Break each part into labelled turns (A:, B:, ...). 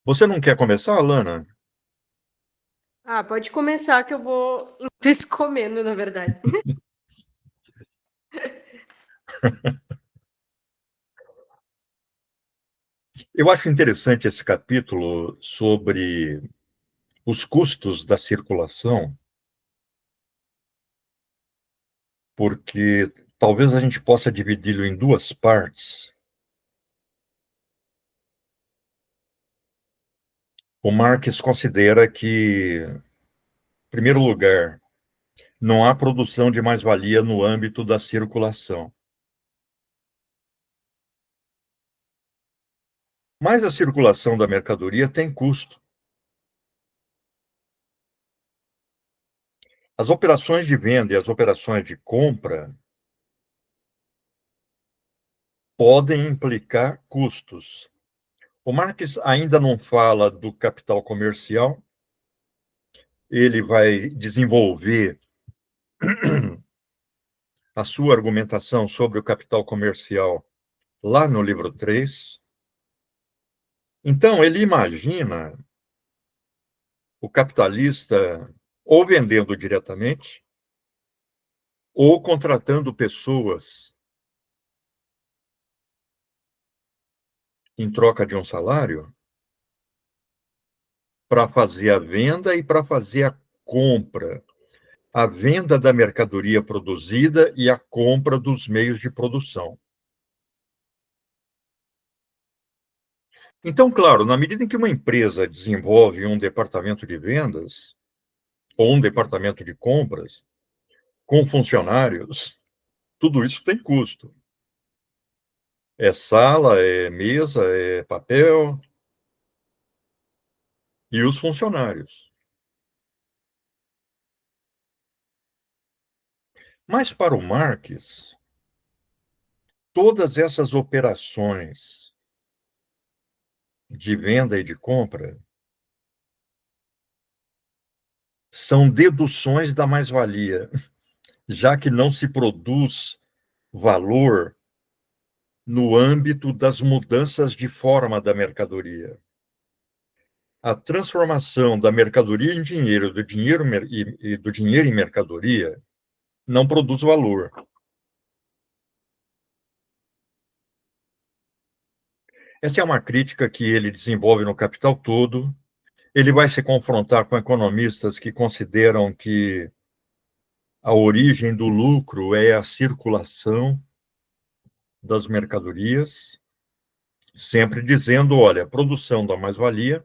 A: Você não quer começar, Alana?
B: Ah, pode começar que eu vou escomendo, na verdade.
A: Eu acho interessante esse capítulo sobre os custos da circulação, porque talvez a gente possa dividi-lo em duas partes. O Marx considera que, em primeiro lugar, não há produção de mais-valia no âmbito da circulação. Mas a circulação da mercadoria tem custo. As operações de venda e as operações de compra podem implicar custos. O Marx ainda não fala do capital comercial, ele vai desenvolver a sua argumentação sobre o capital comercial lá no livro 3. Então, ele imagina o capitalista ou vendendo diretamente, ou contratando pessoas em troca de um salário para fazer a venda e para fazer a compra. A venda da mercadoria produzida e a compra dos meios de produção. Então, claro, na medida em que uma empresa desenvolve um departamento de vendas ou um departamento de compras com funcionários, tudo isso tem custo. É sala, é mesa, é papel e os funcionários. Mas para o Marx, todas essas operações de venda e de compra são deduções da mais-valia, já que não se produz valor no âmbito das mudanças de forma da mercadoria. A transformação da mercadoria em dinheiro, do dinheiro e do dinheiro em mercadoria, não produz valor. Essa é uma crítica que ele desenvolve no Capital todo. Ele vai se confrontar com economistas que consideram que a origem do lucro é a circulação das mercadorias, sempre dizendo, olha, a produção da mais-valia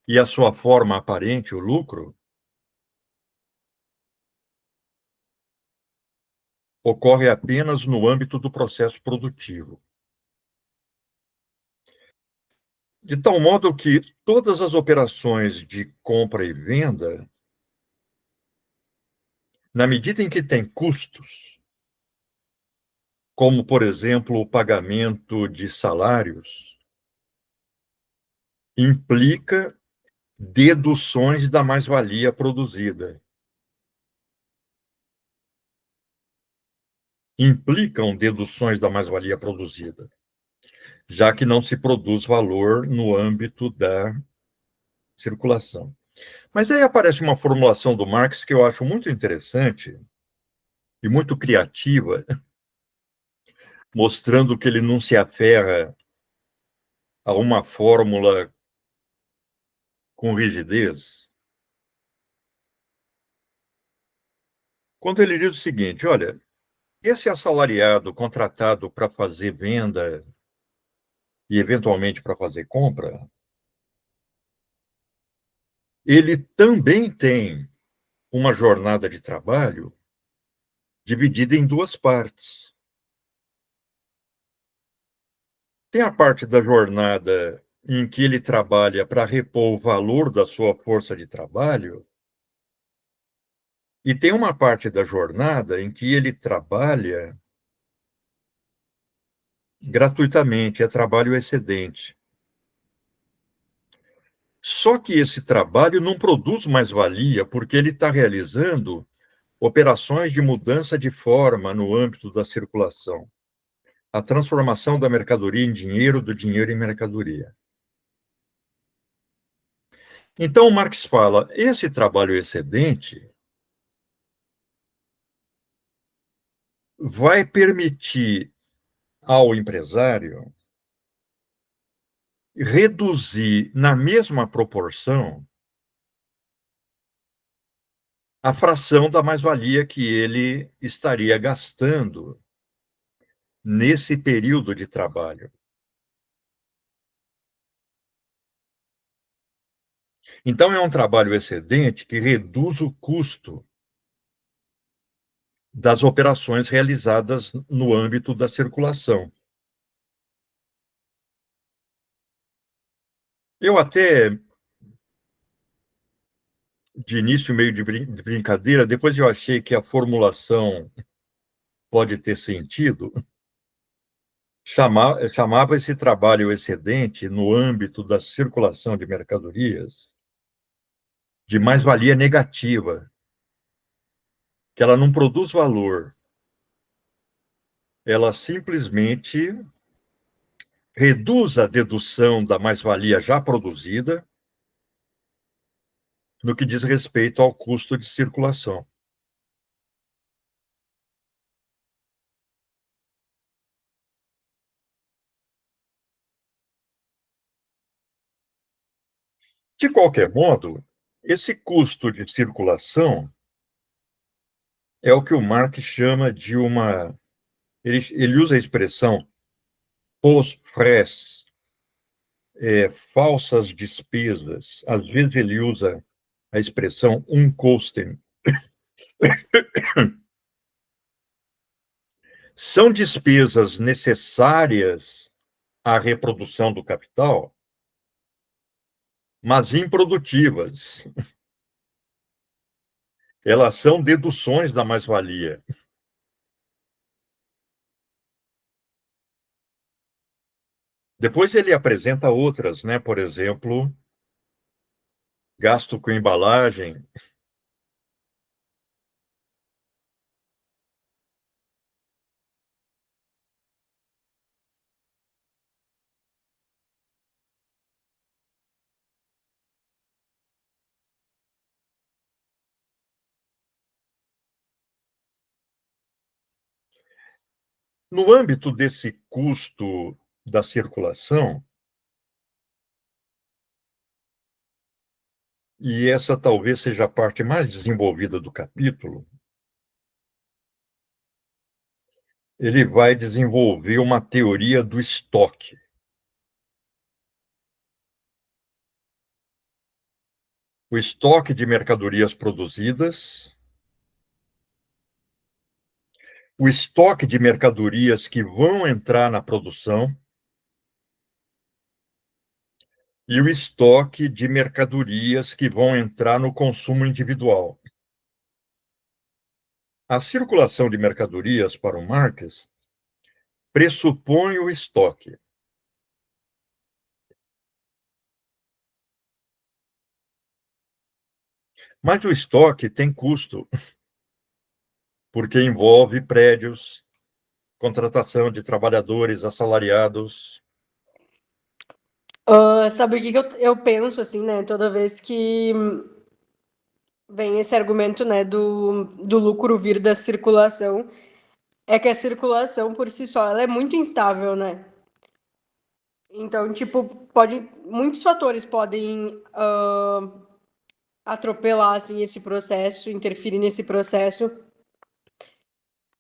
A: e a sua forma aparente, o lucro, ocorre apenas no âmbito do processo produtivo. De tal modo que todas as operações de compra e venda, na medida em que tem custos, como, por exemplo, o pagamento de salários, implica deduções da mais-valia produzida. Implicam deduções da mais-valia produzida, já que não se produz valor no âmbito da circulação. Mas aí aparece uma formulação do Marx que eu acho muito interessante e muito criativa, mostrando que ele não se aferra a uma fórmula com rigidez. Quando ele diz o seguinte, olha, esse assalariado contratado para fazer venda e eventualmente para fazer compra, ele também tem uma jornada de trabalho dividida em duas partes. Tem a parte da jornada em que ele trabalha para repor o valor da sua força de trabalho, e tem uma parte da jornada em que ele trabalha gratuitamente, é trabalho excedente. Só que esse trabalho não produz mais-valia, porque ele está realizando operações de mudança de forma no âmbito da circulação. A transformação da mercadoria em dinheiro, do dinheiro em mercadoria. Então, Marx fala, esse trabalho excedente vai permitir ao empresário reduzir na mesma proporção a fração da mais-valia que ele estaria gastando nesse período de trabalho. Então, é um trabalho excedente que reduz o custo das operações realizadas no âmbito da circulação. Eu até, de início, meio de brincadeira, depois eu achei que a formulação pode ter sentido, chamava esse trabalho excedente no âmbito da circulação de mercadorias de mais-valia negativa, que ela não produz valor, ela simplesmente reduz a dedução da mais-valia já produzida no que diz respeito ao custo de circulação. De qualquer modo, esse custo de circulação é o que o Marx chama de uma. Ele usa a expressão post-frais, falsas despesas. Às vezes ele usa a expressão Unkosten. São despesas necessárias à reprodução do capital, mas improdutivas. Elas são deduções da mais-valia. Depois ele apresenta outras, né? Por exemplo, gasto com embalagem. No âmbito desse custo da circulação, e essa talvez seja a parte mais desenvolvida do capítulo, ele vai desenvolver uma teoria do estoque. O estoque de mercadorias produzidas, o estoque de mercadorias que vão entrar na produção e o estoque de mercadorias que vão entrar no consumo individual. A circulação de mercadorias, para o Marx, pressupõe o estoque. Mas o estoque tem custo, porque envolve prédios, contratação de trabalhadores assalariados.
B: Sabe o que eu penso, assim, né? Toda vez que vem esse argumento, né, do lucro vir da circulação, é que a circulação por si só ela é muito instável, né? Então, tipo, muitos fatores podem atropelar assim esse processo, interferir nesse processo.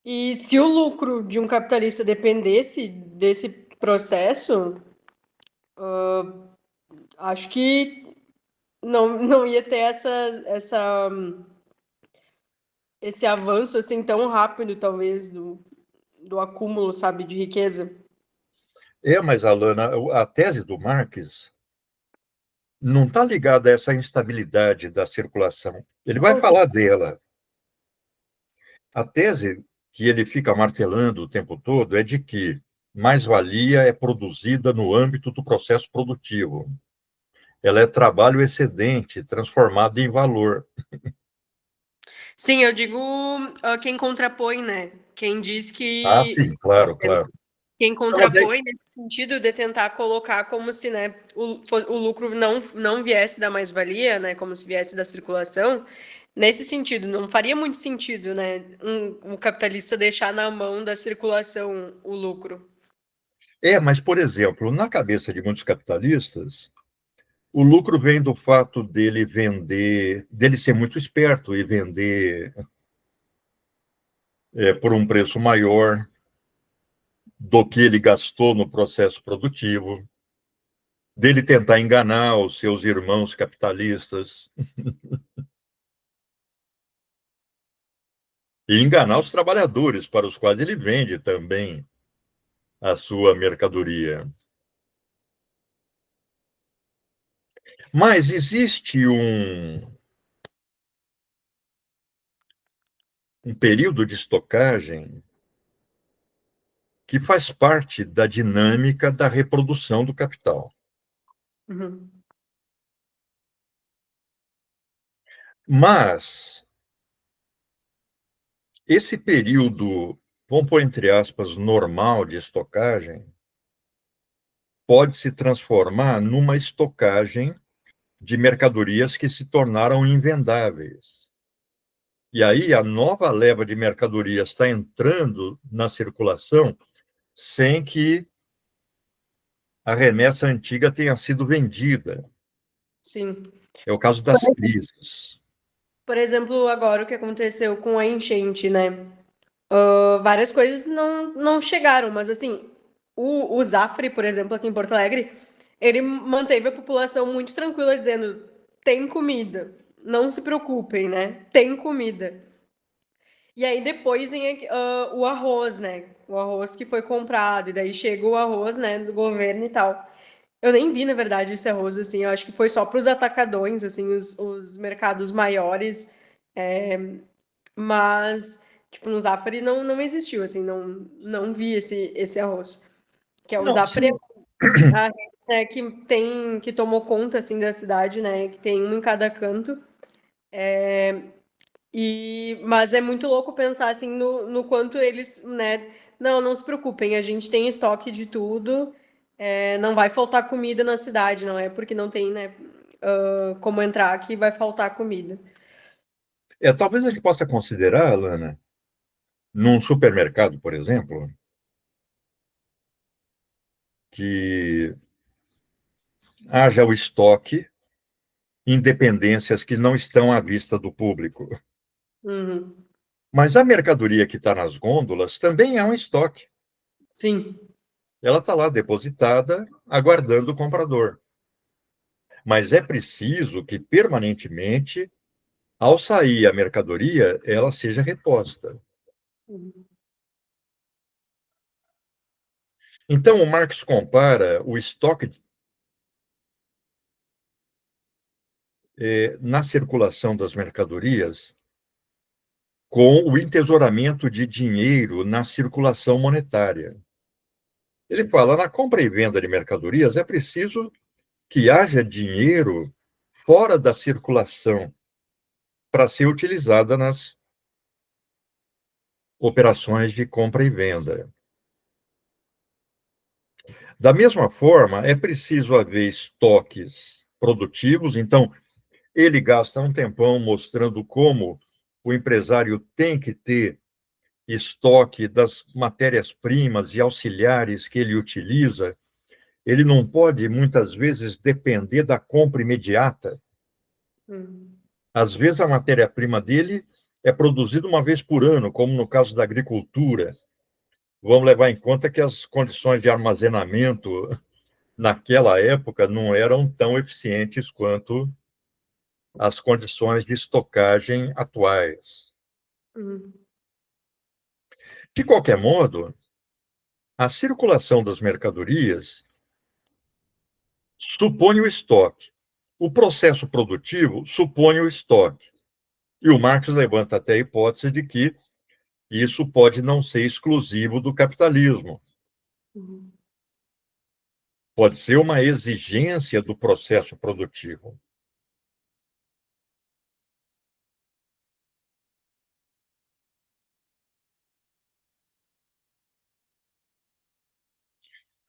B: E se o lucro de um capitalista dependesse desse processo, acho que não ia ter esse avanço assim tão rápido, talvez, do acúmulo, sabe, de riqueza.
A: Mas, Alana, a tese do Marx não está ligada a essa instabilidade da circulação. Ele vai
B: Não, sim.
A: falar dela. A tese que ele fica martelando o tempo todo é de que mais-valia é produzida no âmbito do processo produtivo. Ela é trabalho excedente, transformado em valor.
B: Sim, eu digo quem contrapõe, né? Quem diz
A: Ah,
B: que
A: sim, claro, claro.
B: Quem
A: Não, mas
B: contrapõe nesse sentido de tentar colocar como se, né, o lucro não viesse da mais-valia, né, como se viesse da circulação, nesse sentido, não faria muito sentido, né, um capitalista deixar na mão da circulação o lucro.
A: mas, por exemplo, na cabeça de muitos capitalistas, o lucro vem do fato dele vender, dele ser muito esperto e vender por um preço maior do que ele gastou no processo produtivo, dele tentar enganar os seus irmãos capitalistas e enganar os trabalhadores para os quais ele vende também a sua mercadoria. Mas existe um período de estocagem que faz parte da dinâmica da reprodução do capital.
B: Uhum.
A: Mas esse período, vamos pôr entre aspas, normal de estocagem, pode se transformar numa estocagem de mercadorias que se tornaram invendáveis. E aí a nova leva de mercadorias está entrando na circulação sem que a remessa antiga tenha sido vendida.
B: Sim.
A: É o caso das crises.
B: Por exemplo, agora o que aconteceu com a enchente, né? Várias coisas não chegaram, mas assim, o Zafre, por exemplo, aqui em Porto Alegre, ele manteve a população muito tranquila, dizendo: tem comida, não se preocupem, né? Tem comida. E aí depois vem o arroz, né? O arroz que foi comprado, e daí chega o arroz, né, do governo e tal. Eu nem vi, na verdade, esse arroz, assim, eu acho que foi só para os atacadões, assim, os mercados maiores, mas, tipo, no Zafari não existiu, assim, não vi esse arroz. Que é o
A: Não,
B: Zafari,
A: sim.
B: a rede, né, que tomou conta, assim, da cidade, né, que tem um em cada canto. Mas é muito louco pensar, assim, no quanto eles, né, não se preocupem, a gente tem estoque de tudo, não vai faltar comida na cidade, não é porque não tem, né, como entrar que vai faltar comida.
A: Talvez a gente possa considerar, Alana, num supermercado, por exemplo, que haja o estoque em dependências que não estão à vista do público.
B: Uhum.
A: Mas a mercadoria que está nas gôndolas também é um estoque.
B: Sim.
A: Ela está lá depositada, aguardando o comprador. Mas é preciso que, permanentemente, ao sair a mercadoria, ela seja reposta.
B: Uhum.
A: Então, o Marx compara o estoque na circulação das mercadorias com o entesouramento de dinheiro na circulação monetária. Ele fala, na compra e venda de mercadorias é preciso que haja dinheiro fora da circulação para ser utilizada nas operações de compra e venda. Da mesma forma, é preciso haver estoques produtivos, então ele gasta um tempão mostrando como o empresário tem que ter estoque das matérias-primas e auxiliares que ele utiliza. Ele não pode, muitas vezes, depender da compra imediata.
B: Uhum.
A: Às vezes, a matéria-prima dele é produzida uma vez por ano, como no caso da agricultura. Vamos levar em conta que as condições de armazenamento naquela época não eram tão eficientes quanto as condições de estocagem atuais.
B: Uhum.
A: De qualquer modo, a circulação das mercadorias supõe o estoque. O processo produtivo supõe o estoque. E o Marx levanta até a hipótese de que isso pode não ser exclusivo do capitalismo.
B: Uhum.
A: Pode ser uma exigência do processo produtivo.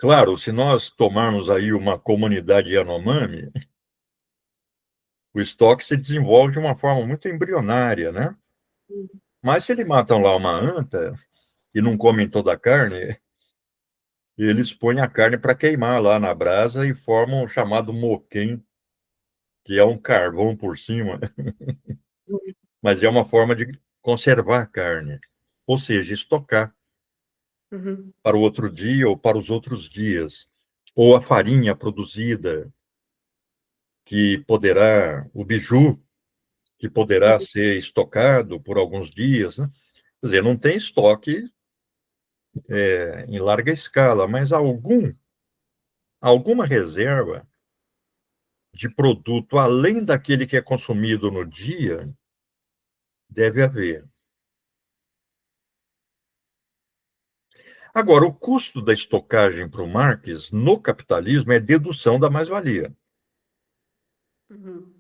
A: Claro, se nós tomarmos aí uma comunidade Yanomami, o estoque se desenvolve de uma forma muito embrionária, né? Mas se eles matam lá uma anta e não comem toda a carne, eles põem a carne para queimar lá na brasa e formam o chamado moquém, que é um carvão por cima, mas é uma forma de conservar a carne, ou seja, estocar
B: Uhum.
A: para o outro dia ou para os outros dias, ou a farinha produzida, que poderá, o biju, que poderá ser estocado por alguns dias, né? Quer dizer, não tem estoque em larga escala, mas alguma reserva de produto além daquele que é consumido no dia deve haver. Agora, o custo da estocagem para o Marx no capitalismo é dedução da mais-valia.
B: Uhum.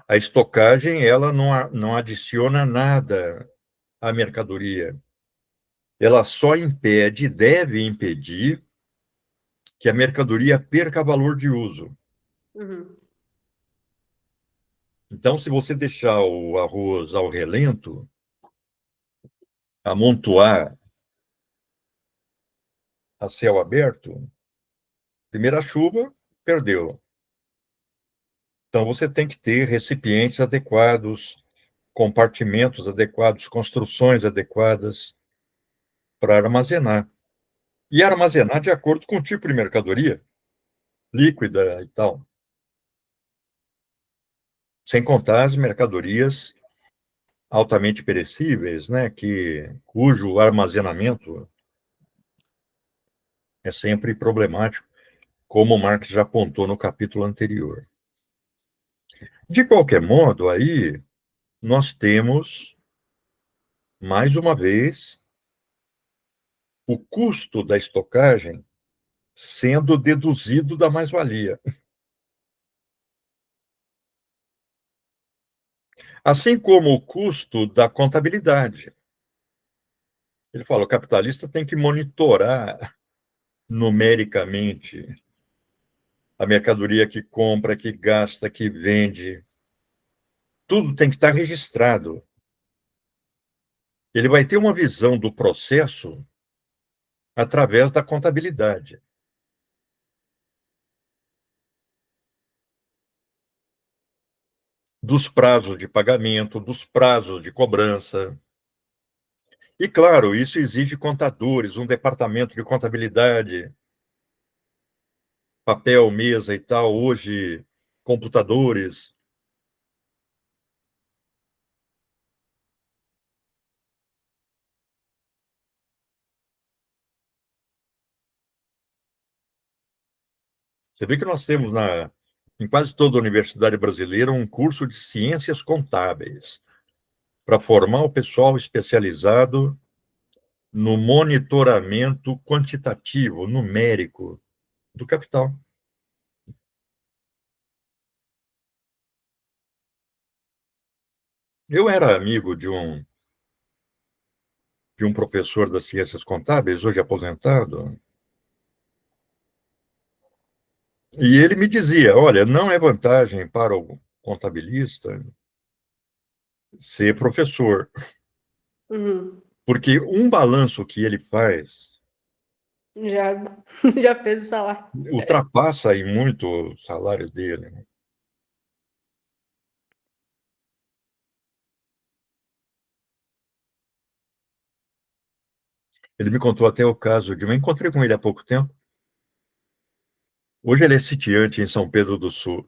A: A estocagem ela não adiciona nada à mercadoria. Ela só impede, deve impedir, que a mercadoria perca valor de uso.
B: Uhum.
A: Então, se você deixar o arroz ao relento, amontoar a céu aberto, primeira chuva, perdeu. Então, você tem que ter recipientes adequados, compartimentos adequados, construções adequadas para armazenar. E armazenar de acordo com o tipo de mercadoria, líquida e tal. Sem contar as mercadorias altamente perecíveis, né, cujo armazenamento é sempre problemático, como o Marx já apontou no capítulo anterior. De qualquer modo, aí nós temos, mais uma vez, o custo da estocagem sendo deduzido da mais-valia. Assim como o custo da contabilidade. Ele fala, o capitalista tem que monitorar numericamente a mercadoria que compra, que gasta, que vende. Tudo tem que estar registrado. Ele vai ter uma visão do processo através da contabilidade, dos prazos de pagamento, dos prazos de cobrança. E, claro, isso exige contadores, um departamento de contabilidade, papel, mesa e tal, hoje, computadores. Você vê que nós temos em quase toda a universidade brasileira um curso de ciências contábeis para formar o pessoal especializado no monitoramento quantitativo, numérico do capital. Eu era amigo de um professor das ciências contábeis, hoje aposentado, e ele me dizia: olha, não é vantagem para o contabilista ser professor,
B: Uhum.
A: porque um balanço que ele faz
B: Já, já fez o salário.
A: ultrapassa aí muito o salário dele, né? Ele me contou até o caso de eu encontrei com ele há pouco tempo. Hoje ele é sitiante em São Pedro do Sul.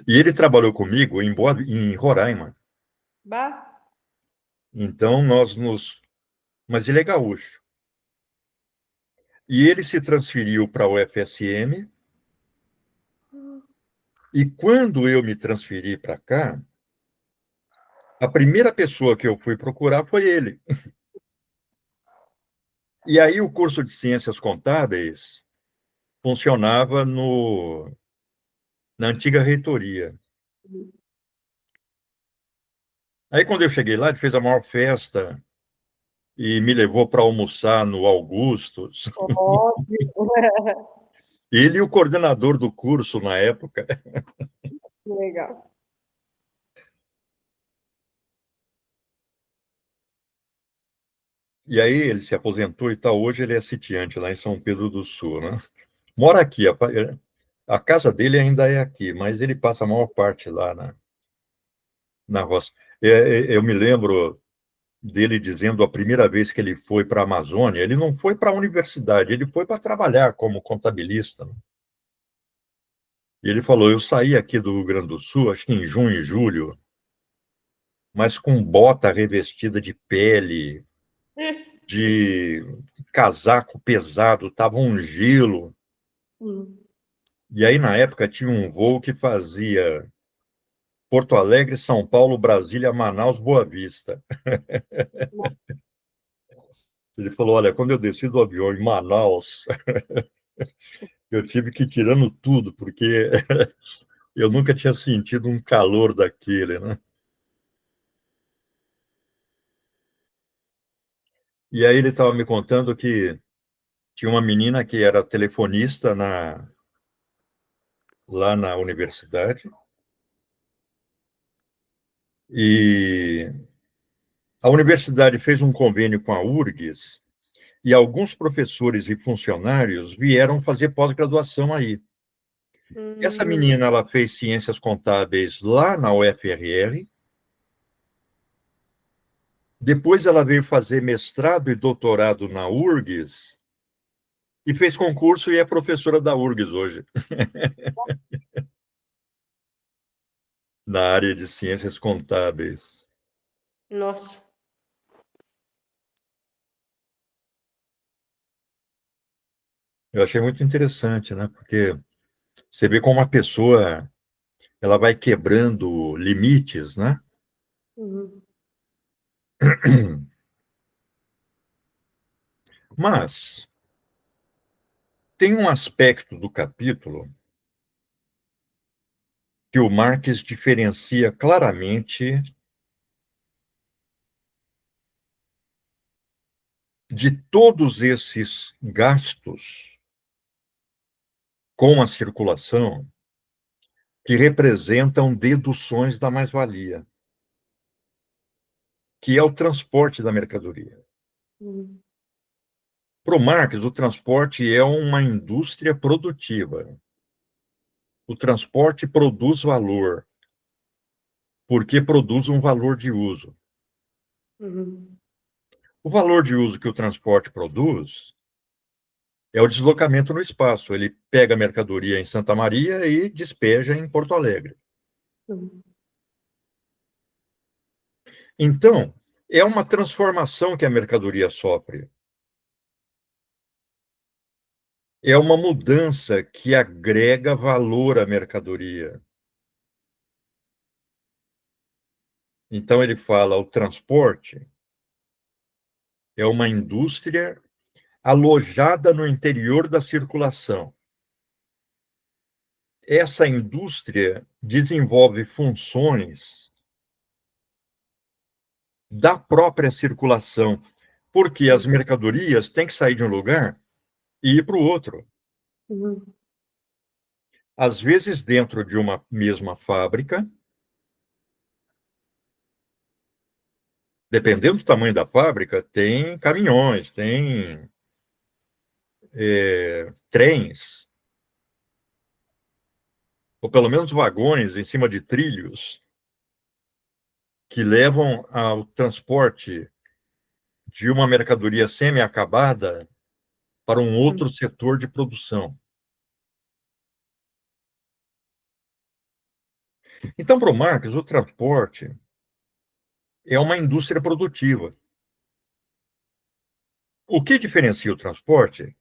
A: E ele trabalhou comigo em Roraima.
B: Bah.
A: Então nós nos. Mas ele é gaúcho. E ele se transferiu para o UFSM. E quando eu me transferi para cá, a primeira pessoa que eu fui procurar foi ele. E aí o curso de Ciências Contábeis funcionava na antiga reitoria. Aí quando eu cheguei lá, ele fez a maior festa, e me levou para almoçar no Augustus.
B: Óbvio.
A: Ele e o coordenador do curso na época.
B: Legal.
A: E aí ele se aposentou e tal. Hoje ele é sitiante lá em São Pedro do Sul, né? Mora aqui. A casa dele ainda é aqui, mas ele passa a maior parte lá na roça. Eu me lembro dele dizendo a primeira vez que ele foi para a Amazônia, ele não foi para a universidade, ele foi para trabalhar como contabilista, né? E ele falou: eu saí aqui do Rio Grande do Sul, acho que em junho e julho, mas com bota revestida de pele, de casaco pesado, tava um gelo. E aí, na época, tinha um voo que fazia Porto Alegre, São Paulo, Brasília, Manaus, Boa Vista. Ele falou: olha, quando eu desci do avião em Manaus, eu tive que ir tirando tudo, porque eu nunca tinha sentido um calor daquele, né? E aí ele estava me contando que tinha uma menina que era telefonista lá na universidade, e a universidade fez um convênio com a URGS, e alguns professores e funcionários vieram fazer pós-graduação aí. Essa menina, ela fez ciências contábeis lá na UFRR, depois ela veio fazer mestrado e doutorado na URGS, e fez concurso e é professora da URGS hoje, na área de ciências contábeis.
B: Nossa.
A: Eu achei muito interessante, né? Porque você vê como a pessoa ela vai quebrando limites, né? Mas tem um aspecto do capítulo que o Marx diferencia claramente de todos esses gastos com a circulação que representam deduções da mais-valia, que é o transporte da mercadoria. Para o Marx, o transporte é uma indústria produtiva. O transporte produz valor, porque produz um valor de uso. O valor de uso que o transporte produz é o deslocamento no espaço. Ele pega a mercadoria em Santa Maria e despeja em Porto Alegre. Então, é uma transformação que a mercadoria sofre. É uma mudança que agrega valor à mercadoria. Então, ele fala: o transporte é uma indústria alojada no interior da circulação. Essa indústria desenvolve funções da própria circulação, porque as mercadorias têm que sair de um lugar e ir para o outro. Às vezes, dentro de uma mesma fábrica, dependendo do tamanho da fábrica, tem caminhões, tem trens, ou pelo menos vagões em cima de trilhos, que levam ao transporte de uma mercadoria semi-acabada para um outro setor de produção. Então, para o Marx, o transporte é uma indústria produtiva. O que diferencia o transporte,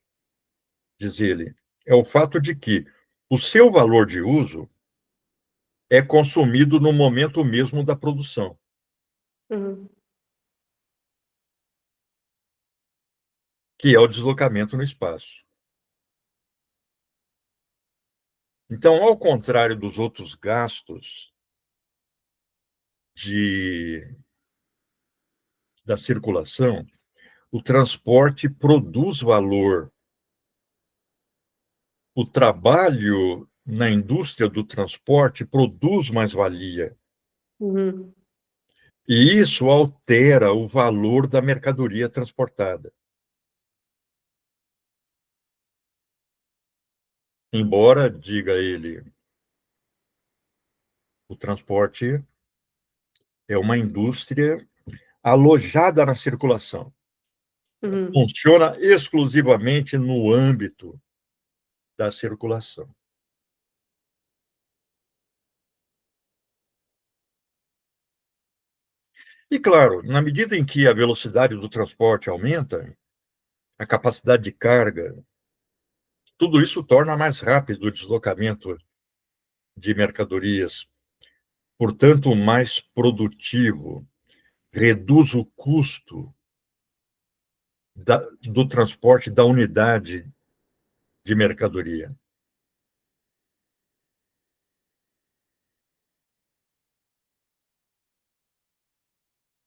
A: diz ele, é o fato de que o seu valor de uso é consumido no momento mesmo da produção. Que é o deslocamento no espaço. Então, ao contrário dos outros gastos da circulação, o transporte produz valor. O trabalho na indústria do transporte produz mais-valia.
B: Uhum.
A: E isso altera o valor da mercadoria transportada. Embora, diga ele, o transporte é uma indústria alojada na circulação.
B: Uhum.
A: Funciona exclusivamente no âmbito da circulação. E, claro, na medida em que a velocidade do transporte aumenta, a capacidade de carga, tudo isso torna mais rápido o deslocamento de mercadorias, portanto, mais produtivo, reduz o custo do transporte da unidade de mercadoria.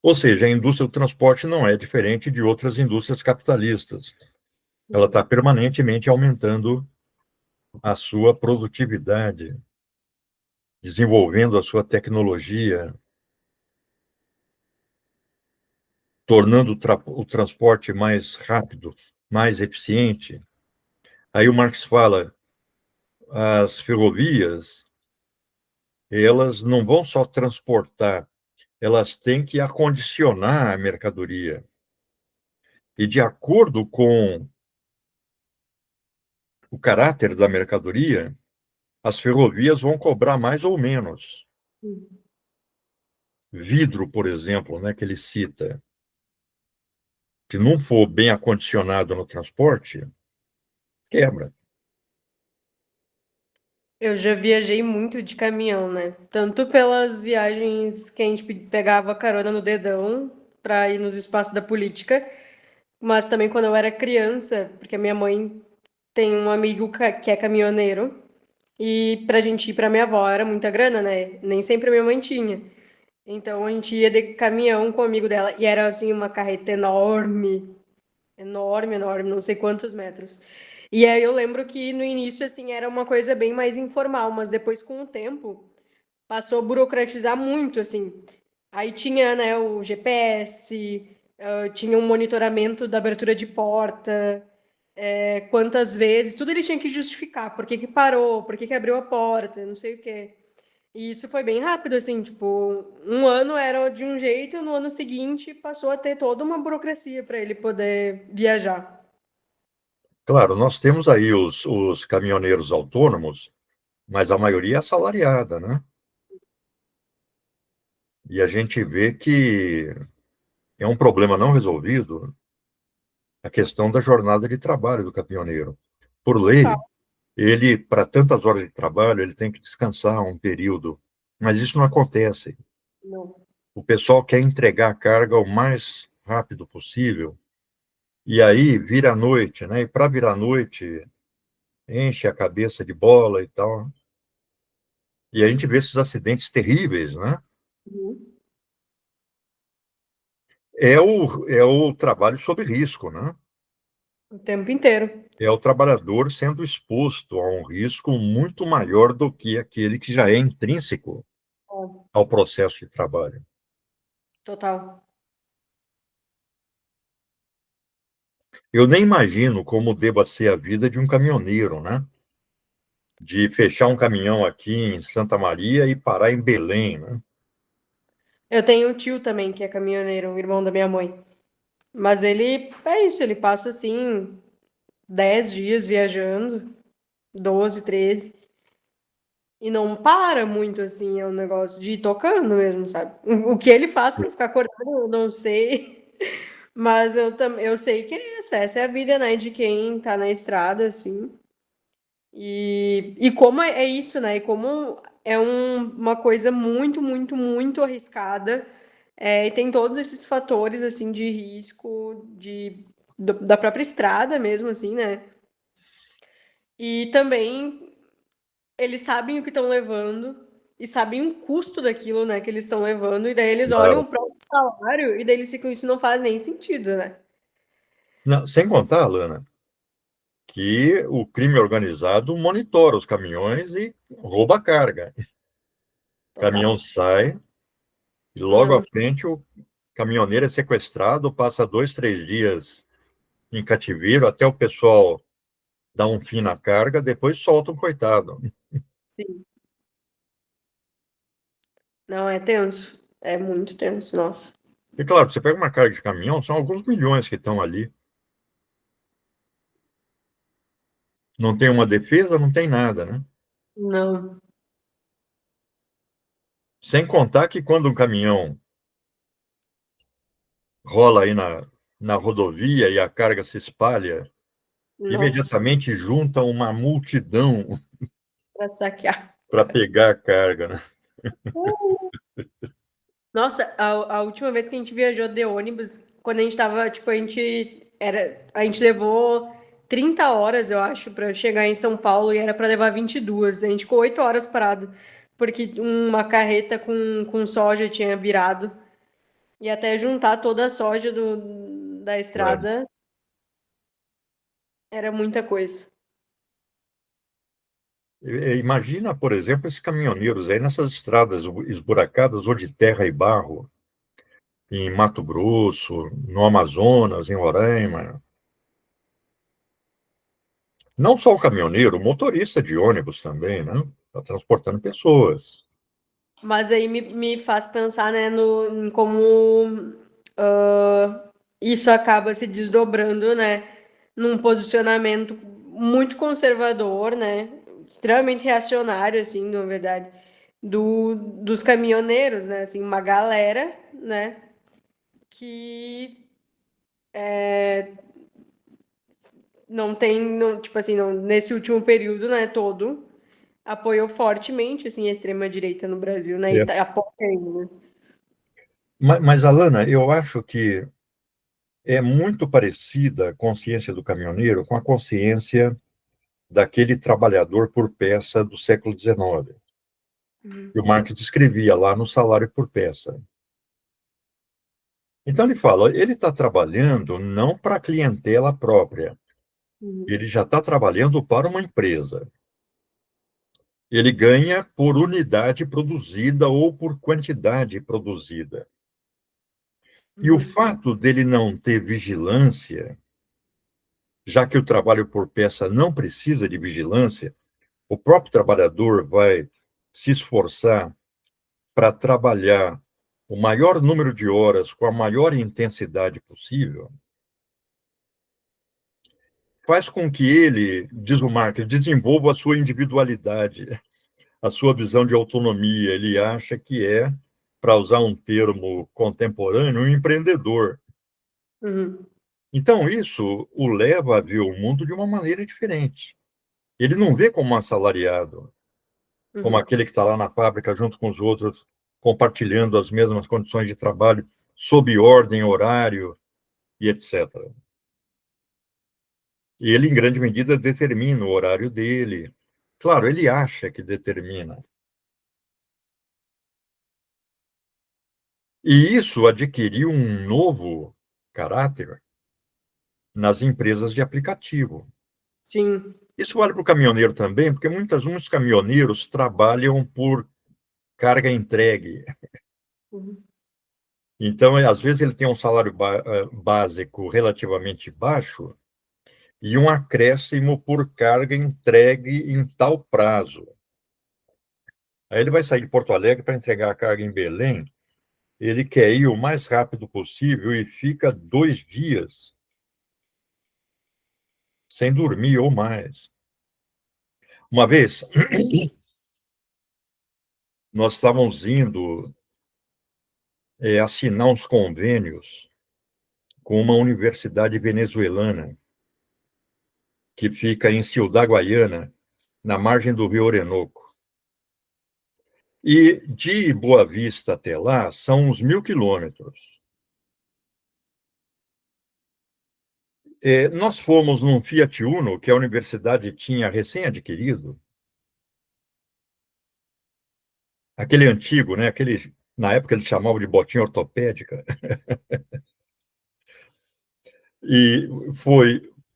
A: Ou seja, a indústria do transporte não é diferente de outras indústrias capitalistas. Ela está permanentemente aumentando a sua produtividade, desenvolvendo a sua tecnologia, tornando o transporte mais rápido, mais eficiente. Aí o Marx fala, as ferrovias, elas não vão só transportar, elas têm que acondicionar a mercadoria. E de acordo com o caráter da mercadoria, as ferrovias vão cobrar mais ou menos. Vidro, por exemplo, né, que ele cita, se não for bem acondicionado no transporte, quebra.
B: Eu já viajei muito de caminhão, né? Tanto pelas viagens que a gente pegava carona no dedão para ir nos espaços da política, mas também quando eu era criança, porque a minha mãe tem um amigo que é caminhoneiro, e pra gente ir pra minha avó era muita grana, né? Nem sempre a minha mãe tinha. Então a gente ia de caminhão com o amigo dela, e era assim uma carreta enorme, enorme, enorme, não sei quantos metros. E aí eu lembro que no início assim era uma coisa bem mais informal, mas depois com o tempo passou a burocratizar muito assim. Aí tinha, né, o GPS, tinha um monitoramento da abertura de porta, quantas vezes, tudo ele tinha que justificar, por que que parou, por que que abriu a porta, não sei o quê. E isso foi bem rápido, assim, tipo, um ano era de um jeito, no ano seguinte passou a ter toda uma burocracia para ele poder viajar.
A: Claro, nós temos aí os caminhoneiros autônomos, mas a maioria é assalariada, né? E a gente vê que é um problema não resolvido a questão da jornada de trabalho do caminhoneiro. Por
B: Total.
A: lei, ele, para tantas horas de trabalho, ele tem que descansar um período, mas isso não acontece.
B: Não.
A: O pessoal quer entregar a carga o mais rápido possível, e aí vira a noite, né? E para virar a noite, enche a cabeça de bola e tal. E a gente vê esses acidentes terríveis, né?
B: Uhum.
A: É o trabalho sob risco, né?
B: O tempo inteiro.
A: É o trabalhador sendo exposto a um risco muito maior do que aquele que já é intrínseco
B: Ó,
A: ao processo de trabalho.
B: total.
A: Eu nem imagino como deva ser a vida de um caminhoneiro, né? De fechar um caminhão aqui em Santa Maria e parar em Belém, né?
B: Eu tenho um tio também que é caminhoneiro, um irmão da minha mãe. Mas ele é isso, ele passa assim 10 dias viajando, 12, 13. E não para muito, assim, é um negócio de ir tocando mesmo, sabe? O que ele faz para ficar acordado, eu não sei. Mas eu sei que é essa é a vida, né, de quem tá na estrada, assim. E como é isso, né? E como é uma coisa muito, muito, muito arriscada. E tem todos esses fatores, assim, de risco, da própria estrada mesmo, assim, né? E também eles sabem o que estão levando e sabem o custo daquilo, né, que eles estão levando, e daí eles olham
A: Claro.
B: o próprio salário e daí eles ficam, isso não faz nem sentido, né?
A: Não, sem contar, Alana, que o crime organizado monitora os caminhões e rouba a carga. O
B: Total.
A: caminhão sai e logo à
B: Não,
A: frente o caminhoneiro é sequestrado, passa 2, 3 dias em cativeiro até o pessoal dar um fim na carga, depois solta o coitado.
B: sim. Não, é tenso. É muito tenso, nossa.
A: E claro, você pega uma carga de caminhão, são alguns milhões que estão ali. Não tem uma defesa, não tem nada, né?
B: Não.
A: Sem contar que quando um caminhão rola aí na rodovia e a carga se espalha,
B: Nossa,
A: imediatamente junta uma multidão
B: pra saquear.
A: para pegar a carga, né?
B: Nossa, a última vez que a gente viajou de ônibus, quando a gente tava, tipo, a gente levou 30 horas, eu acho, pra chegar em São Paulo e era pra levar 22. A gente ficou 8 horas parado, porque uma carreta com soja tinha virado. E até juntar toda a soja da
A: É.
B: estrada era muita coisa.
A: Imagina, por exemplo, esses caminhoneiros aí nessas estradas esburacadas ou de terra e barro, em Mato Grosso, no Amazonas, em Roraima. Não só o caminhoneiro, o motorista de ônibus também, né? Está transportando pessoas.
B: Mas aí me faz pensar, né, em como isso acaba se desdobrando, né, num posicionamento muito conservador, né, extremamente reacionário, assim, na verdade, dos caminhoneiros, né, assim, uma galera, né, que não tem, não, tipo assim, não, nesse último período, né, todo, apoiou fortemente, assim, a extrema-direita no Brasil, né, e
A: É.
B: apoia ainda, né?
A: Mas, Alana, eu acho que é muito parecida a consciência do caminhoneiro com a consciência daquele trabalhador por peça do século XIX.
B: Uhum,
A: Que o Marx descrevia lá no salário por peça. Então ele fala, ele está trabalhando não para a clientela própria,
B: uhum,
A: ele já está trabalhando para uma empresa. Ele ganha por unidade produzida ou por quantidade produzida. E o
B: uhum,
A: fato dele não ter vigilância, já que o trabalho por peça não precisa de vigilância, o próprio trabalhador vai se esforçar para trabalhar o maior número de horas com a maior intensidade possível, faz com que ele, diz o Marx, desenvolva a sua individualidade, a sua visão de autonomia. Ele acha que é, para usar um termo contemporâneo, um empreendedor.
B: uhum,
A: Então, isso o leva a ver o mundo de uma maneira diferente. Ele não vê como um assalariado, como
B: uhum.
A: aquele que está lá na fábrica junto com os outros, compartilhando as mesmas condições de trabalho, sob ordem, horário e etc. E ele, em grande medida, determina o horário dele. Claro, ele acha que determina. E isso adquiriu um novo caráter nas empresas de aplicativo.
B: Sim.
A: Isso vale para o caminhoneiro também, porque muitos caminhoneiros trabalham por carga entregue.
B: Uhum,
A: Então, às vezes, ele tem um salário básico relativamente baixo e um acréscimo por carga entregue em tal prazo. Aí ele vai sair de Porto Alegre para entregar a carga em Belém, ele quer ir o mais rápido possível e fica 2 dias sem dormir ou mais. Uma vez, nós estávamos indo assinar uns convênios com uma universidade venezuelana que fica em Ciudad Guayana, na margem do Rio Orenoco. E de Boa Vista até lá são uns 1.000 quilômetros. Nós fomos num Fiat Uno que a universidade tinha recém-adquirido, aquele antigo, né? Aquele, na época eles chamavam de botinha ortopédica. E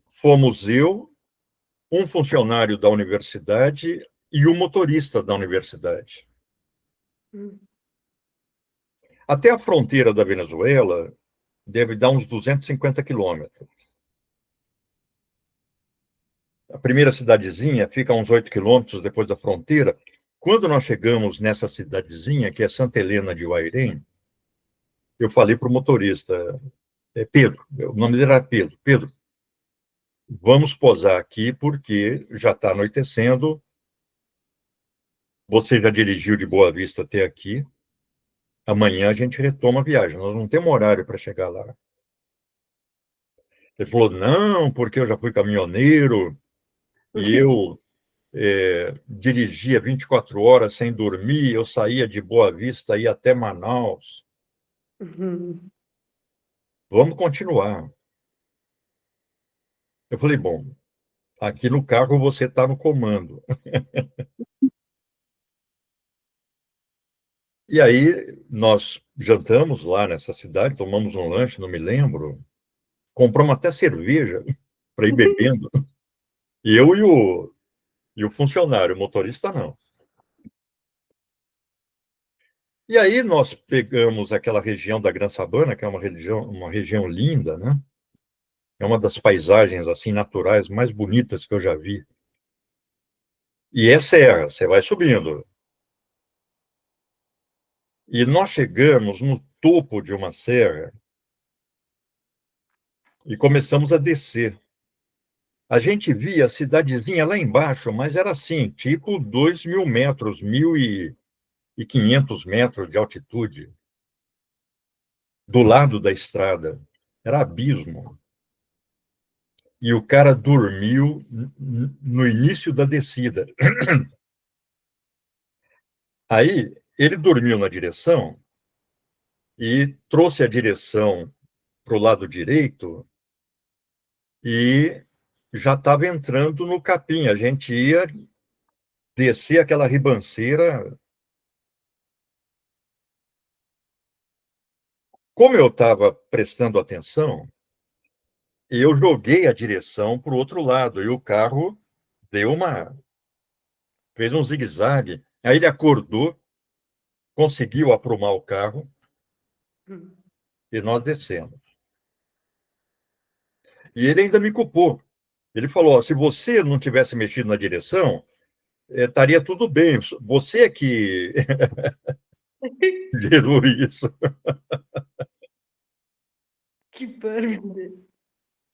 A: fomos eu, um funcionário da universidade e o motorista da universidade. Até a fronteira da Venezuela deve dar uns 250 quilômetros. A primeira cidadezinha fica a uns 8 quilômetros depois da fronteira. Quando nós chegamos nessa cidadezinha, que é Santa Helena de Guairém, eu falei para o motorista, Pedro, o nome dele era Pedro, Pedro, vamos posar aqui porque já está anoitecendo, você já dirigiu de Boa Vista até aqui, amanhã a gente retoma a viagem, nós não temos horário para chegar lá. Ele falou, não, porque eu já fui caminhoneiro e eu dirigia 24 horas sem dormir, eu saía de Boa Vista, ia até Manaus. Vamos continuar. Eu falei, bom, aqui no carro você está no comando. E aí nós jantamos lá nessa cidade, tomamos um lanche, não me lembro, compramos até cerveja para ir bebendo. Eu e o funcionário, o motorista não. E aí nós pegamos aquela região da Gran Sabana, que é uma região linda, né? É uma das paisagens assim naturais mais bonitas que eu já vi. E é serra, você vai subindo. E nós chegamos no topo de uma serra e começamos a descer. A gente via a cidadezinha lá embaixo, mas era assim, tipo 2.000 metros, 1.500 metros de altitude, do lado da estrada. Era abismo. E o cara dormiu no início da descida. Aí ele dormiu na direção e trouxe a direção para o lado direito e já estava entrando no capim. A gente ia descer aquela ribanceira. Como eu estava prestando atenção, eu joguei a direção para o outro lado e o carro fez um zigue-zague. Aí ele acordou, conseguiu aprumar o carro e nós descemos. E ele ainda me culpou. Ele falou: se você não tivesse mexido na direção, estaria tudo bem. Você é que gerou isso.
B: Que pânico.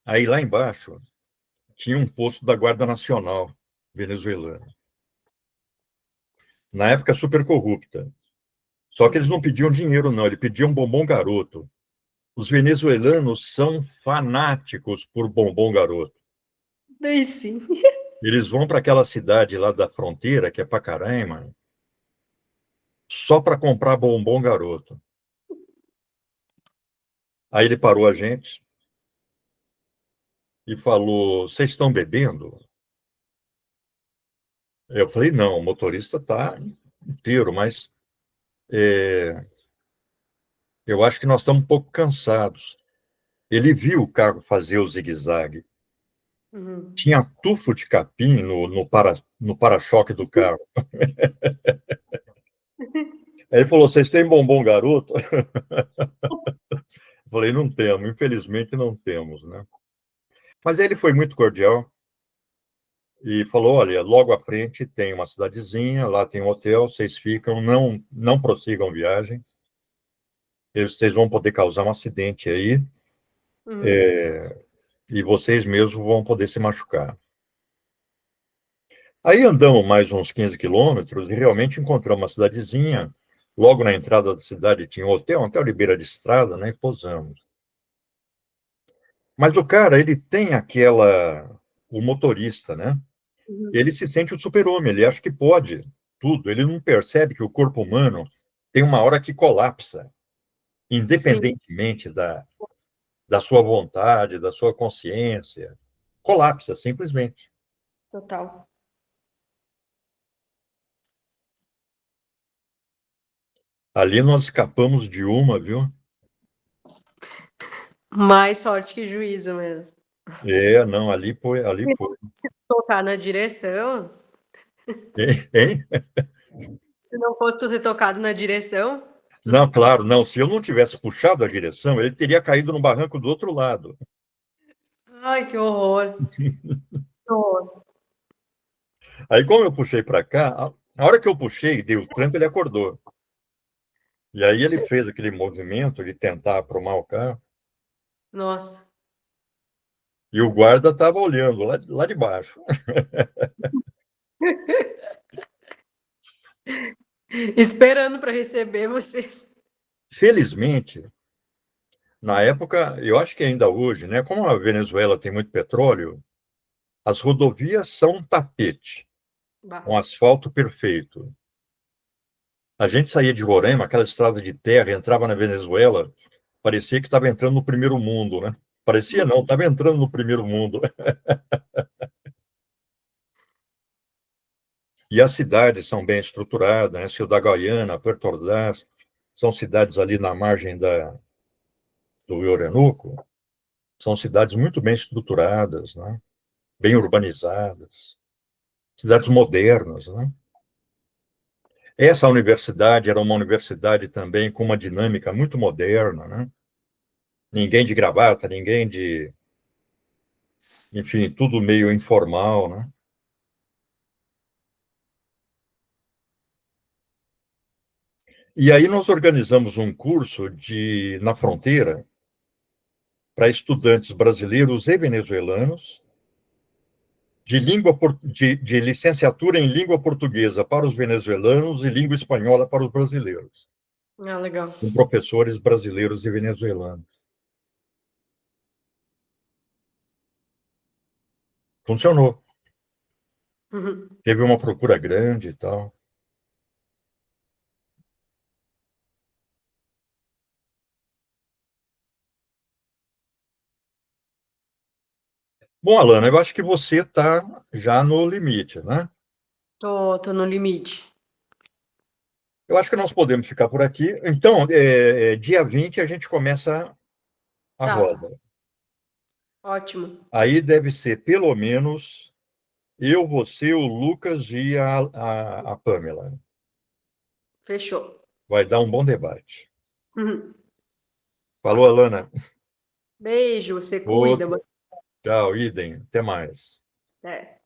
A: Aí lá embaixo tinha um posto da Guarda Nacional venezuelana. Na época, super corrupta. Só que eles não pediam dinheiro, não, eles pediam bombom garoto. Os venezuelanos são fanáticos por bombom garoto.
B: Daí sim.
A: Eles vão para aquela cidade lá da fronteira, que é Pacaraima, só para comprar bombom garoto. Aí ele parou a gente e falou: vocês estão bebendo? Eu falei: não, o motorista está inteiro, mas eu acho que nós estamos um pouco cansados. Ele viu o carro fazer o zigue-zague. Tinha tufo de capim no para-choque do carro. Aí ele falou: vocês têm bombom garoto? Eu falei: não temos, infelizmente não temos, né? Mas ele foi muito cordial e falou: olha, logo à frente tem uma cidadezinha, lá tem um hotel, vocês ficam, não prossigam viagem, vocês vão poder causar um acidente aí, e vocês mesmos vão poder se machucar. Aí andamos mais uns 15 quilômetros e realmente encontramos uma cidadezinha. Logo na entrada da cidade tinha um hotel de beira de estrada, né? E pousamos. Mas o cara, ele tem o motorista, né? Ele se sente o super-homem, ele acha que pode tudo. Ele não percebe que o corpo humano tem uma hora que colapsa,
B: Sim,
A: independentemente da sua vontade, da sua consciência. Colapsa, simplesmente.
B: total.
A: Ali nós escapamos de uma, viu?
B: Mais sorte que juízo mesmo.
A: Não, ali foi, ali
B: Se
A: foi.
B: se tocar na direção,
A: Hein?
B: se não fosse tu ter tocado na direção,
A: Não, claro, não. Se eu não tivesse puxado a direção, ele teria caído no barranco do outro lado.
B: ai, que horror. Que horror.
A: Aí, como eu puxei para cá, a hora que eu puxei, dei o tranco, ele acordou. E aí ele fez aquele movimento de tentar aprumar o carro,
B: Nossa.
A: e o guarda estava olhando lá de baixo.
B: Esperando para receber vocês.
A: Felizmente, na época, eu acho que ainda hoje, né, como a Venezuela tem muito petróleo, as rodovias são um tapete,
B: Bah.
A: um asfalto perfeito. A gente saía de Roraima, aquela estrada de terra, entrava na Venezuela, parecia que estava entrando no primeiro mundo, né? Parecia não, estava entrando no primeiro mundo. E as cidades são bem estruturadas, né? Ciudad Guayana, Puerto Ordaz, são cidades ali na margem do Rio Orinoco, são cidades muito bem estruturadas, né? Bem urbanizadas, cidades modernas, né? Essa universidade era uma universidade também com uma dinâmica muito moderna, né? Ninguém de gravata, ninguém de, enfim, tudo meio informal, né? E aí nós organizamos um curso na fronteira para estudantes brasileiros e venezuelanos de licenciatura em língua portuguesa para os venezuelanos e língua espanhola para os brasileiros,
B: Ah, legal.
A: com professores brasileiros e venezuelanos. Funcionou.
B: Uhum.
A: Teve uma procura grande e tal. Bom, Alana, eu acho que você está já no limite, né?
B: Tô no limite.
A: Eu acho que nós podemos ficar por aqui. Então, dia 20 a gente começa a
B: Tá,
A: roda.
B: ótimo.
A: Aí deve ser pelo menos eu, você, o Lucas e a Pamela.
B: Fechou.
A: Vai dar um bom debate.
B: Uhum.
A: Falou, Alana.
B: Beijo, você cuida.
A: Outro. Tchau, idem. Até mais.
B: É.